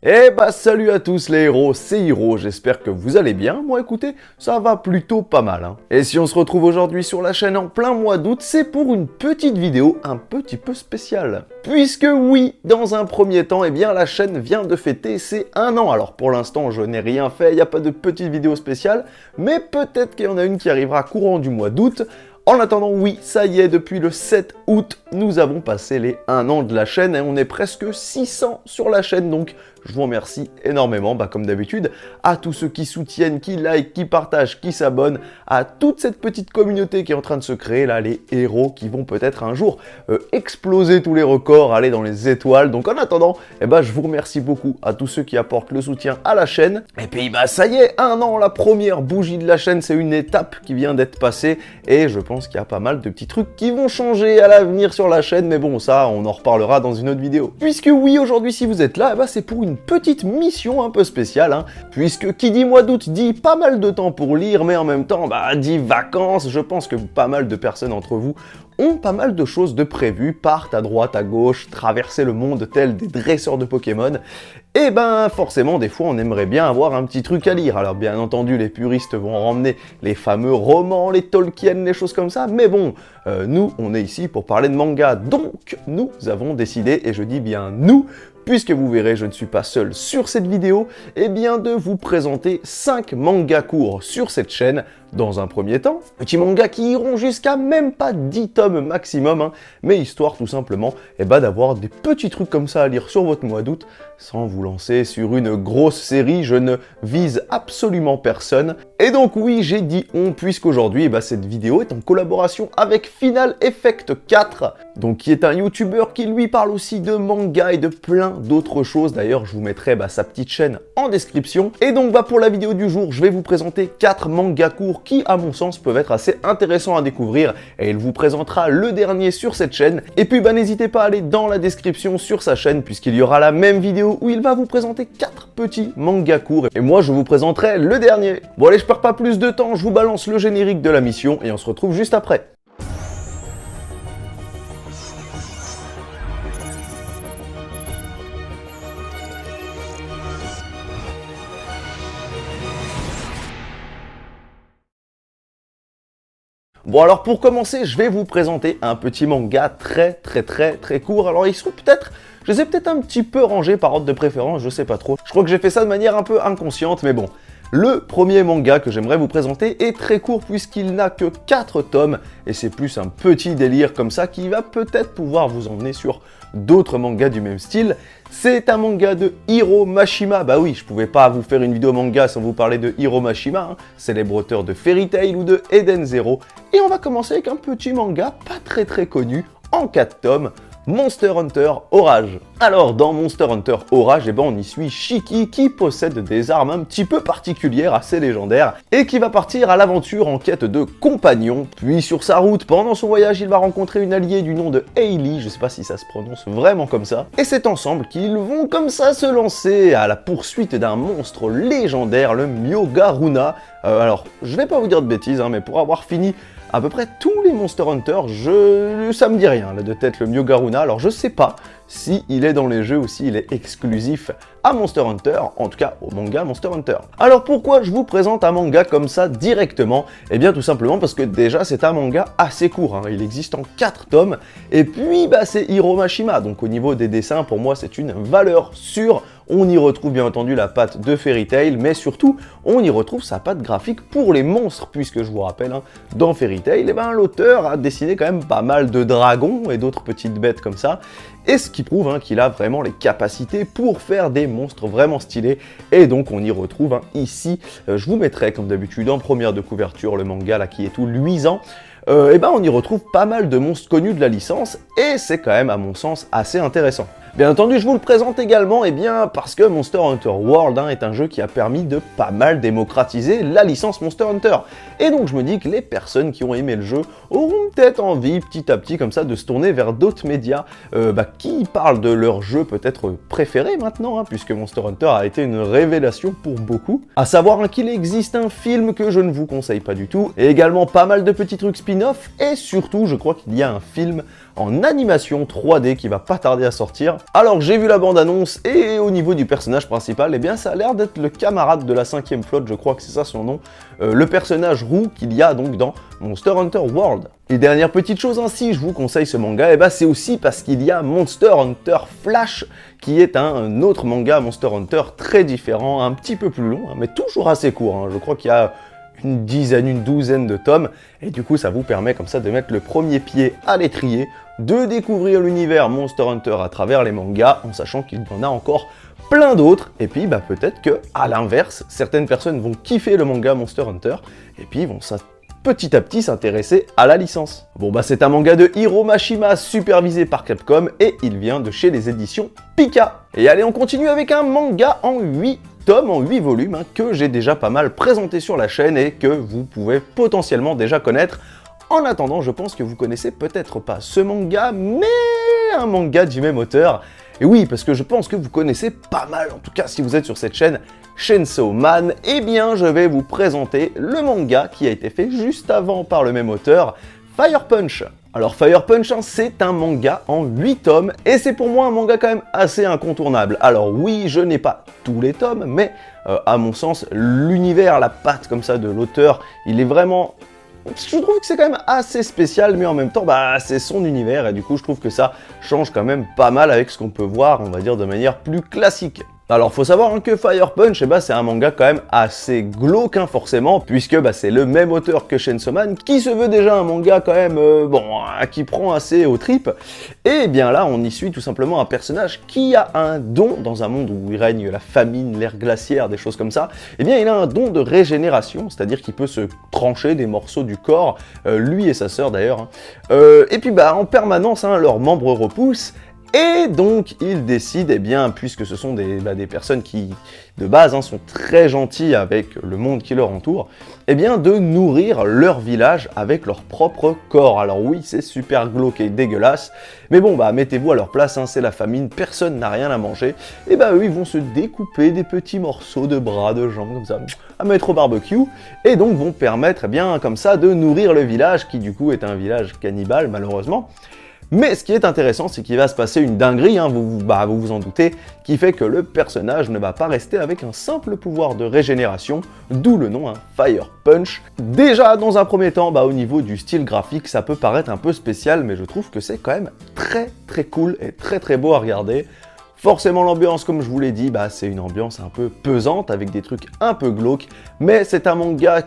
Eh bah salut à tous les héros, c'est Hiro, j'espère que vous allez bien. Moi écoutez, ça va plutôt pas mal hein. Et si on se retrouve aujourd'hui sur la chaîne en plein mois d'août, c'est pour une petite vidéo un petit peu spéciale. Puisque oui, dans un premier temps, eh bien la chaîne vient de fêter ses 1 an. Alors pour l'instant je n'ai rien fait, il n'y a pas de petite vidéo spéciale, mais peut-être qu'il y en a une qui arrivera courant du mois d'août. En attendant, oui, ça y est, depuis le 7 août, nous avons passé les 1 an de la chaîne et on est presque 600 sur la chaîne, donc je vous remercie énormément, comme d'habitude, à tous ceux qui soutiennent, qui like, qui partagent, qui s'abonnent, à toute cette petite communauté qui est en train de se créer, là, les héros qui vont peut-être un jour exploser tous les records, aller dans les étoiles. Donc en attendant, je vous remercie beaucoup à tous ceux qui apportent le soutien à la chaîne. Et puis ça y est, 1 an, la première bougie de la chaîne, c'est une étape qui vient d'être passée et je pense qu'il y a pas mal de petits trucs qui vont changer à l'avenir sur la chaîne, mais bon, ça, on en reparlera dans une autre vidéo. Puisque oui, aujourd'hui, si vous êtes là, c'est pour une petite mission un peu spéciale, hein, puisque qui dit mois d'août dit pas mal de temps pour lire, mais en même temps, dit vacances. Je pense que pas mal de personnes entre vous ont pas mal de choses de prévues, partent à droite, à gauche, traverser le monde tel des dresseurs de Pokémon. Et forcément, des fois, on aimerait bien avoir un petit truc à lire. Alors bien entendu, les puristes vont ramener les fameux romans, les Tolkien, les choses comme ça, mais bon, nous, on est ici pour parler de manga, donc nous avons décidé, et je dis bien nous, puisque vous verrez, je ne suis pas seul sur cette vidéo, de vous présenter 5 mangas courts sur cette chaîne. Dans un premier temps, petits mangas qui iront jusqu'à même pas 10 tomes maximum, hein, mais histoire tout simplement d'avoir des petits trucs comme ça à lire sur votre mois d'août, sans vous lancer sur une grosse série. Je ne vise absolument personne. Et donc oui, j'ai dit on, puisqu'aujourd'hui, cette vidéo est en collaboration avec Final Effect 4, donc qui est un youtubeur qui lui parle aussi de manga et de plein d'autres choses. D'ailleurs, je vous mettrai sa petite chaîne en description. Et donc pour la vidéo du jour, je vais vous présenter 4 mangas courts qui, à mon sens, peuvent être assez intéressants à découvrir, et il vous présentera le dernier sur cette chaîne. Et puis n'hésitez pas à aller dans la description sur sa chaîne, puisqu'il y aura la même vidéo où il va vous présenter 4 petits mangas courts, et moi je vous présenterai le dernier. Bon allez, je perds pas plus de temps, je vous balance le générique de la mission, et on se retrouve juste après. Bon alors pour commencer, je vais vous présenter un petit manga très court. Alors ils sont peut-être, je les ai peut-être un petit peu rangés par ordre de préférence, je sais pas trop. Je crois que j'ai fait ça de manière un peu inconsciente, mais bon. Le premier manga que j'aimerais vous présenter est très court puisqu'il n'a que 4 tomes et c'est plus un petit délire comme ça qui va peut-être pouvoir vous emmener sur d'autres mangas du même style. C'est un manga de Hiro Mashima. Bah oui, je pouvais pas vous faire une vidéo manga sans vous parler de Hiro Mashima, hein, célèbre auteur de Fairy Tail ou de Eden Zero. Et on va commencer avec un petit manga pas très connu, en 4 tomes, Monster Hunter Orage. Alors dans Monster Hunter Orage, on y suit Shiki qui possède des armes un petit peu particulières, assez légendaires, et qui va partir à l'aventure en quête de compagnons. Puis sur sa route, pendant son voyage, il va rencontrer une alliée du nom de Hailey, je sais pas si ça se prononce vraiment comme ça, et c'est ensemble qu'ils vont comme ça se lancer à la poursuite d'un monstre légendaire, le Myogaruna. Alors, je vais pas vous dire de bêtises, hein, mais pour avoir fini à peu près tous les Monster Hunter, ça me dit rien, là de tête, le Myogaruna. Alors je sais pas si il est dans les jeux ou s'il est exclusif à Monster Hunter, en tout cas au manga Monster Hunter. Alors pourquoi je vous présente un manga comme ça directement? Eh bien tout simplement parce que déjà c'est un manga assez court, hein. Il existe en 4 tomes, et puis c'est Hiro Mashima, donc au niveau des dessins, pour moi c'est une valeur sûre. On y retrouve bien entendu la patte de Fairy Tail, mais surtout, on y retrouve sa patte graphique pour les monstres, puisque je vous rappelle, hein, dans Fairy Tail, l'auteur a dessiné quand même pas mal de dragons et d'autres petites bêtes comme ça, et ce qui prouve hein, qu'il a vraiment les capacités pour faire des monstres vraiment stylés, et donc on y retrouve hein, ici, je vous mettrai comme d'habitude en première de couverture le manga là qui est tout luisant. On y retrouve pas mal de monstres connus de la licence, et c'est quand même à mon sens assez intéressant. Bien entendu, je vous le présente également parce que Monster Hunter World hein, est un jeu qui a permis de pas mal démocratiser la licence Monster Hunter. Et donc je me dis que les personnes qui ont aimé le jeu auront peut-être envie petit à petit comme ça de se tourner vers d'autres médias qui parlent de leur jeu peut-être préféré maintenant, hein, puisque Monster Hunter a été une révélation pour beaucoup. À savoir hein, qu'il existe un film que je ne vous conseille pas du tout, et également pas mal de petits trucs spin-off, et surtout je crois qu'il y a un film en animation 3D qui va pas tarder à sortir. Alors j'ai vu la bande-annonce et au niveau du personnage principal, eh bien ça a l'air d'être le camarade de la 5e flotte, je crois que c'est ça son nom, le personnage roux qu'il y a donc dans Monster Hunter World. Et dernière petite chose, hein, si je vous conseille ce manga, eh ben, c'est aussi parce qu'il y a Monster Hunter Flash, qui est un autre manga Monster Hunter très différent, un petit peu plus long, hein, mais toujours assez court, hein. Je crois qu'il y a une douzaine de tomes, et du coup ça vous permet comme ça de mettre le premier pied à l'étrier, de découvrir l'univers Monster Hunter à travers les mangas, en sachant qu'il y en a encore plein d'autres, et puis bah, peut-être que à l'inverse, certaines personnes vont kiffer le manga Monster Hunter, et puis vont petit à petit s'intéresser à la licence. Bon bah c'est un manga de Hiro Mashima supervisé par Capcom, et il vient de chez les éditions Pika. Et allez, on continue avec un manga en 8 tomes, en 8 volumes, hein, que j'ai déjà pas mal présenté sur la chaîne et que vous pouvez potentiellement déjà connaître. En attendant, je pense que vous connaissez peut-être pas ce manga, mais un manga du même auteur. Et oui, parce que je pense que vous connaissez pas mal, en tout cas si vous êtes sur cette chaîne, Chainsaw Man, eh bien je vais vous présenter le manga qui a été fait juste avant par le même auteur, Fire Punch. Alors Fire Punch, hein, c'est un manga en 8 tomes, et c'est pour moi un manga quand même assez incontournable. Alors oui, je n'ai pas tous les tomes, mais à mon sens, l'univers, la patte comme ça de l'auteur, il est vraiment... Je trouve que c'est quand même assez spécial, mais en même temps, bah, c'est son univers, et du coup, je trouve que ça change quand même pas mal avec ce qu'on peut voir, on va dire, de manière plus classique. Alors, faut savoir hein, que Fire Punch, c'est un manga quand même assez glauque, hein, forcément, puisque c'est le même auteur que Chainsaw Man, qui se veut déjà un manga quand même, qui prend assez aux tripes. Et bien là, on y suit tout simplement un personnage qui a un don, dans un monde où il règne la famine, l'ère glaciaire, des choses comme ça, eh bien il a un don de régénération, c'est-à-dire qu'il peut se trancher des morceaux du corps, lui et sa sœur d'ailleurs, hein. Et puis en permanence, hein, leurs membres repoussent. Et donc, ils décident, eh bien, puisque ce sont des personnes qui, de base, hein, sont très gentilles avec le monde qui leur entoure, eh bien, de nourrir leur village avec leur propre corps. Alors oui, c'est super glauque et dégueulasse, mais bon, mettez-vous à leur place, hein, c'est la famine, personne n'a rien à manger, et eux, ils vont se découper des petits morceaux de bras, de jambes, comme ça, à mettre au barbecue, et donc vont permettre, eh bien, comme ça, de nourrir le village, qui du coup est un village cannibale, malheureusement. Mais ce qui est intéressant, c'est qu'il va se passer une dinguerie, hein, vous vous en doutez, qui fait que le personnage ne va pas rester avec un simple pouvoir de régénération, d'où le nom, hein, Fire Punch. Déjà, dans un premier temps, au niveau du style graphique, ça peut paraître un peu spécial, mais je trouve que c'est quand même très très cool et très très beau à regarder. Forcément, l'ambiance, comme je vous l'ai dit, c'est une ambiance un peu pesante, avec des trucs un peu glauques, mais c'est un manga...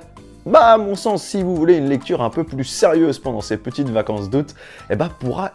à mon sens, si vous voulez une lecture un peu plus sérieuse pendant ces petites vacances d'août, pourra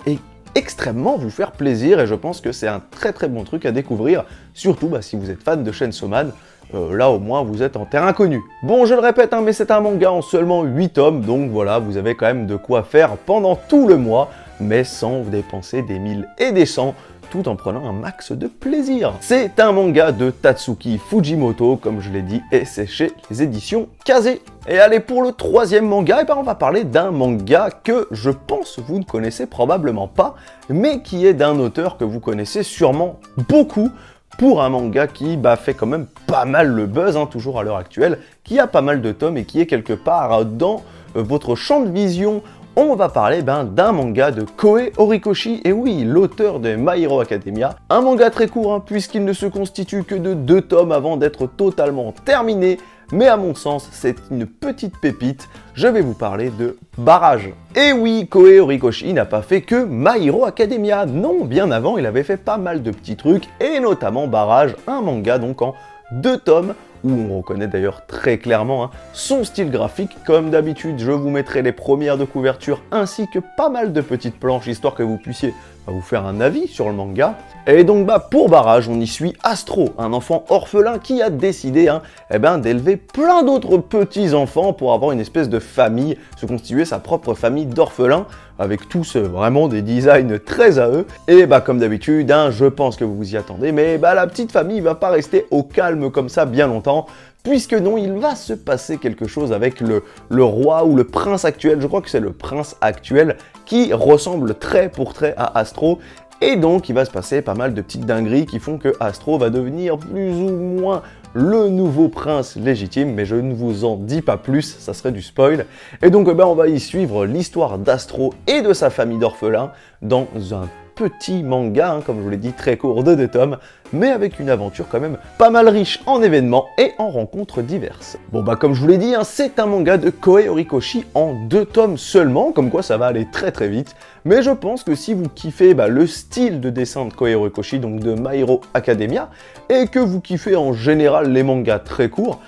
extrêmement vous faire plaisir, et je pense que c'est un très très bon truc à découvrir, surtout si vous êtes fan de Chainsaw Man, là au moins vous êtes en terrain connu. Bon, je le répète, hein, mais c'est un manga en seulement 8 tomes, donc voilà, vous avez quand même de quoi faire pendant tout le mois, mais sans vous dépenser des 1000 et des 100, tout en prenant un max de plaisir. C'est un manga de Tatsuki Fujimoto, comme je l'ai dit, et c'est chez les éditions Kazé. Et allez, pour le troisième manga, on va parler d'un manga que je pense vous ne connaissez probablement pas, mais qui est d'un auteur que vous connaissez sûrement beaucoup, pour un manga qui fait quand même pas mal le buzz, hein, toujours à l'heure actuelle, qui a pas mal de tomes et qui est quelque part dans votre champ de vision. On va parler d'un manga de Koei Horikoshi, et oui, l'auteur de My Hero Academia. Un manga très court, hein, puisqu'il ne se constitue que de 2 tomes avant d'être totalement terminé, mais à mon sens, c'est une petite pépite. Je vais vous parler de Barrage. Et oui, Koei Horikoshi n'a pas fait que My Hero Academia. Non, bien avant, il avait fait pas mal de petits trucs, et notamment Barrage, un manga donc en 2 tomes, où on reconnaît d'ailleurs très clairement son style graphique. Comme d'habitude, je vous mettrai les premières de couverture ainsi que pas mal de petites planches, histoire que vous puissiez vous faire un avis sur le manga. Et donc pour Barrage, on y suit Astro, un enfant orphelin qui a décidé d'élever plein d'autres petits enfants pour avoir une espèce de famille, se constituer sa propre famille d'orphelins, avec tous vraiment des designs très à eux. Et comme d'habitude, je pense que vous vous y attendez, mais la petite famille va pas rester au calme comme ça bien longtemps, puisque non, il va se passer quelque chose avec le roi ou le prince actuel, je crois que c'est le prince actuel, qui ressemble trait pour trait à Astro, et donc il va se passer pas mal de petites dingueries qui font que Astro va devenir plus ou moins le nouveau prince légitime, mais je ne vous en dis pas plus, ça serait du spoil. Et donc on va y suivre l'histoire d'Astro et de sa famille d'orphelins dans un petit manga, hein, comme je vous l'ai dit, très court de 2 tomes, mais avec une aventure quand même pas mal riche en événements et en rencontres diverses. Bon bah comme je vous l'ai dit, hein, c'est un manga de Koei Horikoshi en 2 tomes seulement, comme quoi ça va aller très très vite, mais je pense que si vous kiffez le style de dessin de Koei Horikoshi, donc de My Hero Academia, et que vous kiffez en général les mangas très courts,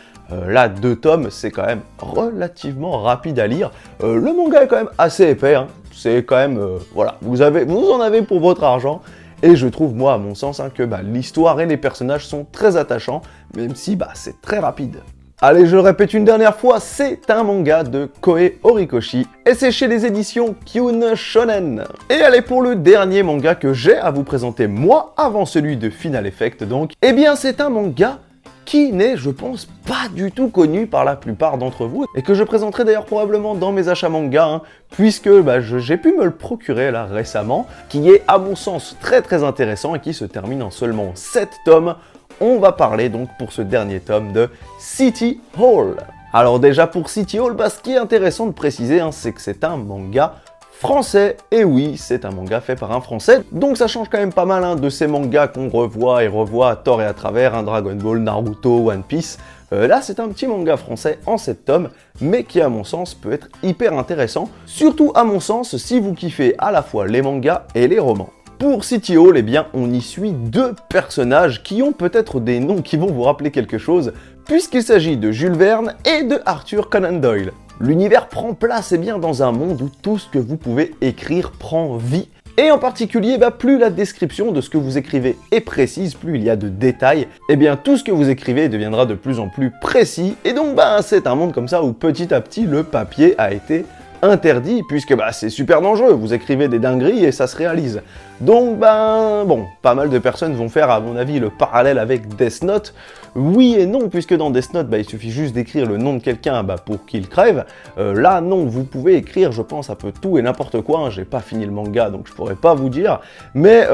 là, 2 tomes, c'est quand même relativement rapide à lire. Le manga est quand même assez épais, hein. C'est quand même, voilà, vous en avez pour votre argent. Et je trouve, moi, à mon sens, hein, que l'histoire et les personnages sont très attachants, même si c'est très rapide. Allez, je le répète une dernière fois, c'est un manga de Koei Horikoshi, et c'est chez les éditions Kyun Shonen. Et allez, pour le dernier manga que j'ai à vous présenter, moi, avant celui de Final Effect, donc, eh bien, c'est un manga qui n'est, je pense, pas du tout connu par la plupart d'entre vous, et que je présenterai d'ailleurs probablement dans mes achats manga, hein, puisque j'ai pu me le procurer là récemment, qui est à mon sens très très intéressant et qui se termine en seulement 7 tomes. On va parler donc pour ce dernier tome de City Hall. Alors déjà pour City Hall, ce qui est intéressant de préciser, hein, c'est que c'est un manga français, et oui, c'est un manga fait par un français, donc ça change quand même pas mal de ces mangas qu'on revoit et revoit à tort et à travers, Dragon Ball, Naruto, One Piece. Là, c'est un petit manga français en 7 tomes, mais qui à mon sens peut être hyper intéressant, surtout à mon sens si vous kiffez à la fois les mangas et les romans. Pour City Hall, eh bien, on y suit 2 personnages qui ont peut-être des noms qui vont vous rappeler quelque chose, puisqu'il s'agit de Jules Verne et de Arthur Conan Doyle. L'univers prend place bien dans un monde où tout ce que vous pouvez écrire prend vie. Et en particulier, plus la description de ce que vous écrivez est précise, plus il y a de détails, et bien tout ce que vous écrivez deviendra de plus en plus précis. Et donc c'est un monde comme ça où petit à petit le papier a été interdit, puisque c'est super dangereux, vous écrivez des dingueries et ça se réalise. Donc bon, pas mal de personnes vont faire à mon avis le parallèle avec Death Note. Oui et non, puisque dans Death Note, il suffit juste d'écrire le nom de quelqu'un pour qu'il crève. Là non, vous pouvez écrire, je pense, un peu tout et n'importe quoi, hein. J'ai pas fini le manga, donc je pourrais pas vous dire, mais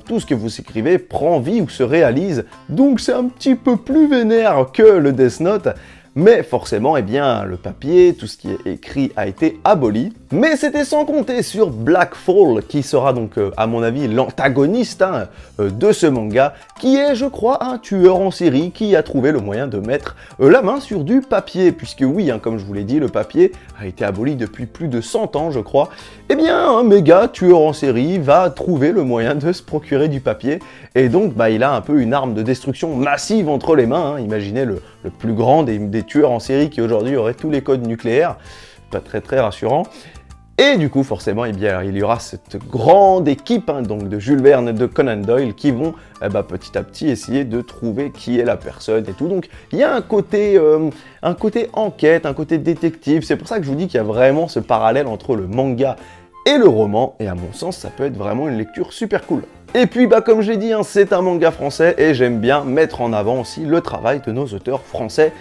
tout ce que vous écrivez prend vie ou se réalise, donc c'est un petit peu plus vénère que le Death Note. Mais forcément, le papier, tout ce qui est écrit a été aboli. Mais c'était sans compter sur Blackfall, qui sera donc, à mon avis, l'antagoniste de ce manga, qui est, je crois, un tueur en série qui a trouvé le moyen de mettre la main sur du papier. Puisque oui, comme je vous l'ai dit, le papier a été aboli depuis plus de 100 ans, je crois. Eh bien, un méga tueur en série va trouver le moyen de se procurer du papier. Et donc, il a un peu une arme de destruction massive entre les mains. Imaginez le plus grand des tueurs en série qui aujourd'hui auraient tous les codes nucléaires. Pas très très rassurant. Et du coup, forcément, il y aura cette grande équipe donc de Jules Verne et de Conan Doyle qui vont petit à petit essayer de trouver qui est la personne et tout. Donc, il y a un côté enquête, un côté détective. C'est pour ça que je vous dis qu'il y a vraiment ce parallèle entre le manga et le roman. Et à mon sens, ça peut être vraiment une lecture super cool. Et puis comme je l'ai dit, c'est un manga français et j'aime bien mettre en avant aussi le travail de nos auteurs français,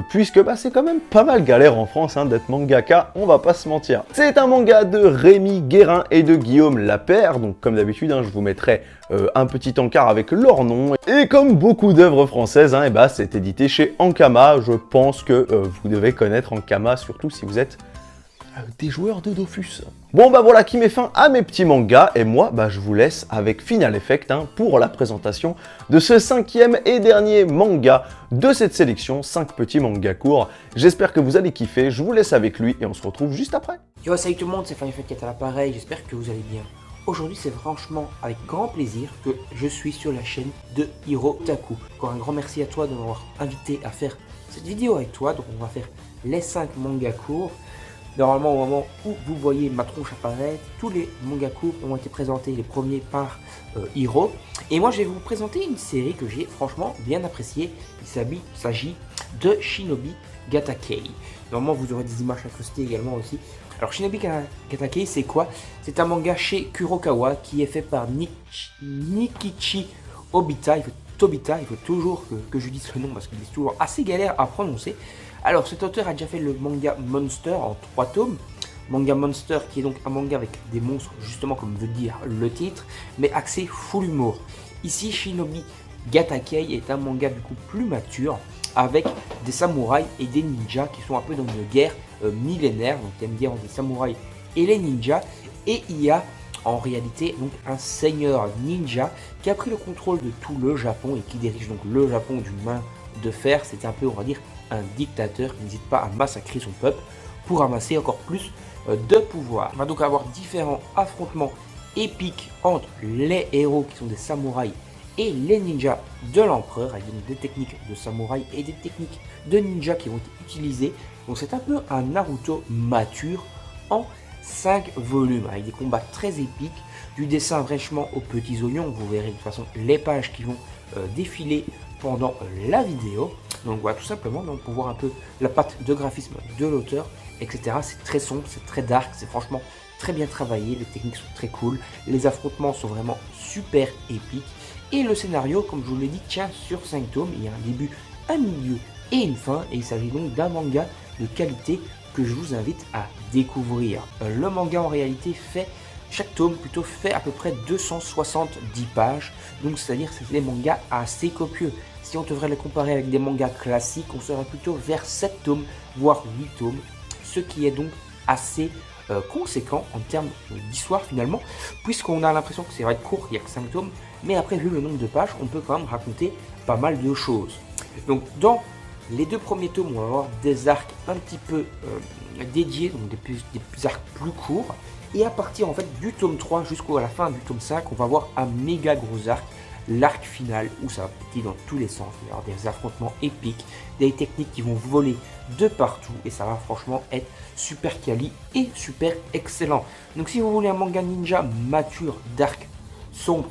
puisque c'est quand même pas mal galère en France d'être mangaka, on va pas se mentir. C'est un manga de Rémi Guérin et de Guillaume Lapère, donc comme d'habitude je vous mettrai un petit encart avec leur nom. Et comme beaucoup d'œuvres françaises, c'est édité chez Ankama. Je pense que vous devez connaître Ankama, surtout si vous êtes des joueurs de Dofus. Bon voilà qui met fin à mes petits mangas, et moi je vous laisse avec Final Effect pour la présentation de ce 5e et dernier manga de cette sélection, 5 petits mangas courts. J'espère que vous allez kiffer, je vous laisse avec lui et on se retrouve juste après. Yo, salut tout le monde, c'est Final Effect qui est à l'appareil, j'espère que vous allez bien. Aujourd'hui, c'est franchement avec grand plaisir que je suis sur la chaîne de Hirotaku. Encore un grand merci à toi de m'avoir invité à faire cette vidéo avec toi. Donc on va faire les 5 mangas courts. Normalement, au moment où vous voyez ma tronche apparaître, tous les mangas courts ont été présentés, les premiers par Hiro. Et moi, je vais vous présenter une série que j'ai franchement bien appréciée. Il s'agit de Shinobi Gatake. Normalement, vous aurez des images incrustées également aussi. Alors, Shinobi Gatake, c'est quoi? C'est un manga chez Kurokawa qui est fait par Nikichi Obita. Il faut toujours que je dise le nom parce qu'il est toujours assez galère à prononcer. Alors, cet auteur a déjà fait le manga Monster en 3 tomes. Manga Monster qui est donc un manga avec des monstres, justement comme veut dire le titre, mais axé full humour. Ici, Shinobi Gatake est un manga du coup plus mature, avec des samouraïs et des ninjas qui sont un peu dans une guerre millénaire. Donc il y a une guerre entre les samouraïs et les ninjas. Et il y a en réalité donc un seigneur ninja qui a pris le contrôle de tout le Japon et qui dirige donc le Japon d'une main de fer. C'est un peu, on va dire, un dictateur qui n'hésite pas à massacrer son peuple pour amasser encore plus de pouvoir. On va donc avoir différents affrontements épiques entre les héros qui sont des samouraïs et les ninjas de l'empereur, avec donc des techniques de samouraï et des techniques de ninja qui vont être utilisées. Donc c'est un peu un Naruto mature en 5 volumes, avec des combats très épiques, du dessin fraîchement aux petits oignons. Vous verrez de toute façon les pages qui vont défiler pendant la vidéo. Donc voilà, tout simplement, donc, pour voir un peu la patte de graphisme de l'auteur, etc. C'est très sombre, c'est très dark, c'est franchement très bien travaillé, les techniques sont très cool, les affrontements sont vraiment super épiques. Et le scénario, comme je vous l'ai dit, tient sur 5 tomes. Il y a un début, un milieu et une fin. Et il s'agit donc d'un manga de qualité que je vous invite à découvrir. Le manga en réalité chaque tome plutôt fait à peu près 270 pages. Donc c'est-à-dire que c'est des mangas assez copieux. Si on devrait les comparer avec des mangas classiques, on serait plutôt vers 7 tomes, voire 8 tomes. Ce qui est donc assez conséquent en termes d'histoire finalement, puisqu'on a l'impression que ça va être court, il n'y a que 5 tomes, mais après vu le nombre de pages, on peut quand même raconter pas mal de choses. Donc dans les 2 premiers tomes, on va avoir des arcs un petit peu dédiés, donc des arcs plus courts, et à partir en fait du tome 3 jusqu'à la fin du tome 5, on va avoir un méga gros arc, l'arc final, où ça va péter dans tous les sens. Il va y avoir des affrontements épiques, des techniques qui vont voler de partout, et ça va franchement être super quali et super excellent. Donc si vous voulez un manga ninja mature, dark, sombre,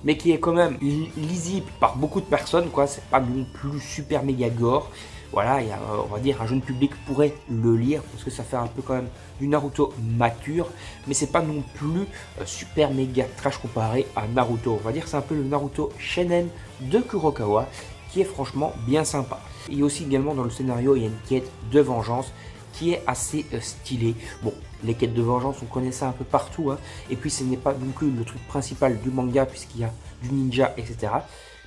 mais qui est quand même lisible par beaucoup de personnes, quoi, c'est pas non plus super méga gore. Voilà, on va dire un jeune public pourrait le lire parce que ça fait un peu quand même du Naruto mature, mais c'est pas non plus super méga trash comparé à Naruto. On va dire c'est un peu le Naruto Shonen de Kurokawa qui est franchement bien sympa. Il y a aussi également dans le scénario, il y a une quête de vengeance qui est assez stylée. Bon, les quêtes de vengeance, on connaît ça un peu partout, hein. Et puis ce n'est pas non plus le truc principal du manga puisqu'il y a du ninja, etc.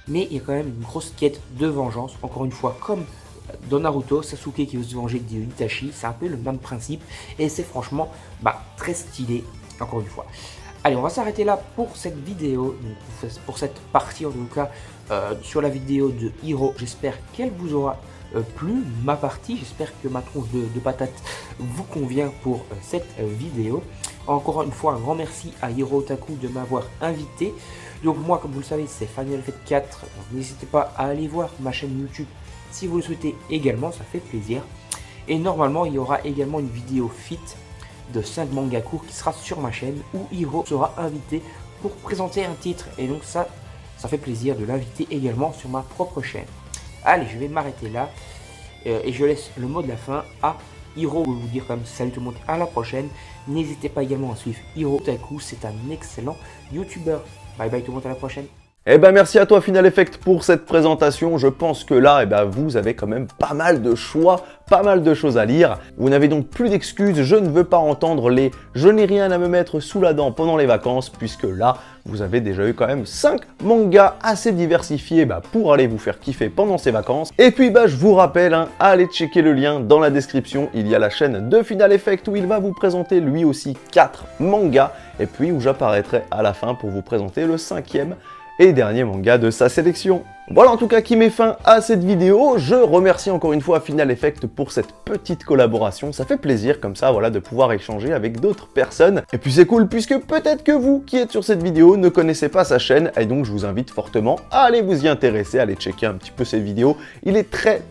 Mais il y a quand même une grosse quête de vengeance, encore une fois, comme dans Naruto, Sasuke qui veut se venger de Itachi, c'est un peu le même principe et c'est franchement très stylé, encore une fois. Allez, on va s'arrêter là pour cette vidéo, donc pour cette partie en tout cas sur la vidéo de Hiro. J'espère qu'elle vous aura plu, ma partie. J'espère que ma tronche de patate vous convient pour cette vidéo. Encore une fois, un grand merci à Hiro Otaku de m'avoir invité. Donc moi, comme vous le savez, c'est Final Fate 4, donc n'hésitez pas à aller voir ma chaîne YouTube si vous le souhaitez également, ça fait plaisir. Et normalement, il y aura également une vidéo fit de 5 mangas courts qui sera sur ma chaîne où Hiro sera invité pour présenter un titre. Et donc ça fait plaisir de l'inviter également sur ma propre chaîne. Allez, je vais m'arrêter là et je laisse le mot de la fin à Hiro. Je vais vous dire quand même salut tout le monde, à la prochaine. N'hésitez pas également à suivre Hiro Otaku, c'est un excellent youtubeur. Bye bye tout le monde, à la prochaine. Eh ben merci à toi Final Effect pour cette présentation. Je pense que là, vous avez quand même pas mal de choix, pas mal de choses à lire. Vous n'avez donc plus d'excuses, je ne veux pas entendre les « je n'ai rien à me mettre sous la dent pendant les vacances » puisque là, vous avez déjà eu quand même 5 mangas assez diversifiés pour aller vous faire kiffer pendant ces vacances. Et puis je vous rappelle, allez checker le lien dans la description, il y a la chaîne de Final Effect où il va vous présenter lui aussi 4 mangas et puis où j'apparaîtrai à la fin pour vous présenter le 5e et dernier manga de sa sélection. Voilà en tout cas qui met fin à cette vidéo. Je remercie encore une fois Final Effect pour cette petite collaboration. Ça fait plaisir comme ça de pouvoir échanger avec d'autres personnes. Et puis c'est cool puisque peut-être que vous qui êtes sur cette vidéo ne connaissez pas sa chaîne et donc je vous invite fortement à aller vous y intéresser, à aller checker un petit peu ses vidéos. Il est très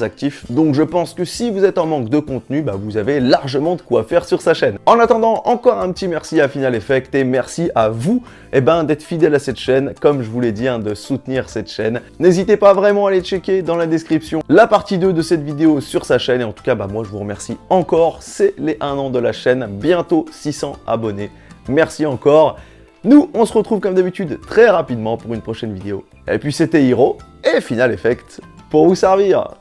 actif. Donc je pense que si vous êtes en manque de contenu, vous avez largement de quoi faire sur sa chaîne. En attendant, encore un petit merci à Final Effect et merci à vous d'être fidèle à cette chaîne, comme je vous l'ai dit, de soutenir cette chaîne. N'hésitez pas vraiment à aller checker dans la description la partie 2 de cette vidéo sur sa chaîne. Et en tout cas, moi je vous remercie encore. C'est les 1 an de la chaîne, bientôt 600 abonnés. Merci encore. Nous, on se retrouve comme d'habitude très rapidement pour une prochaine vidéo. Et puis c'était Hiro et Final Effect pour vous servir.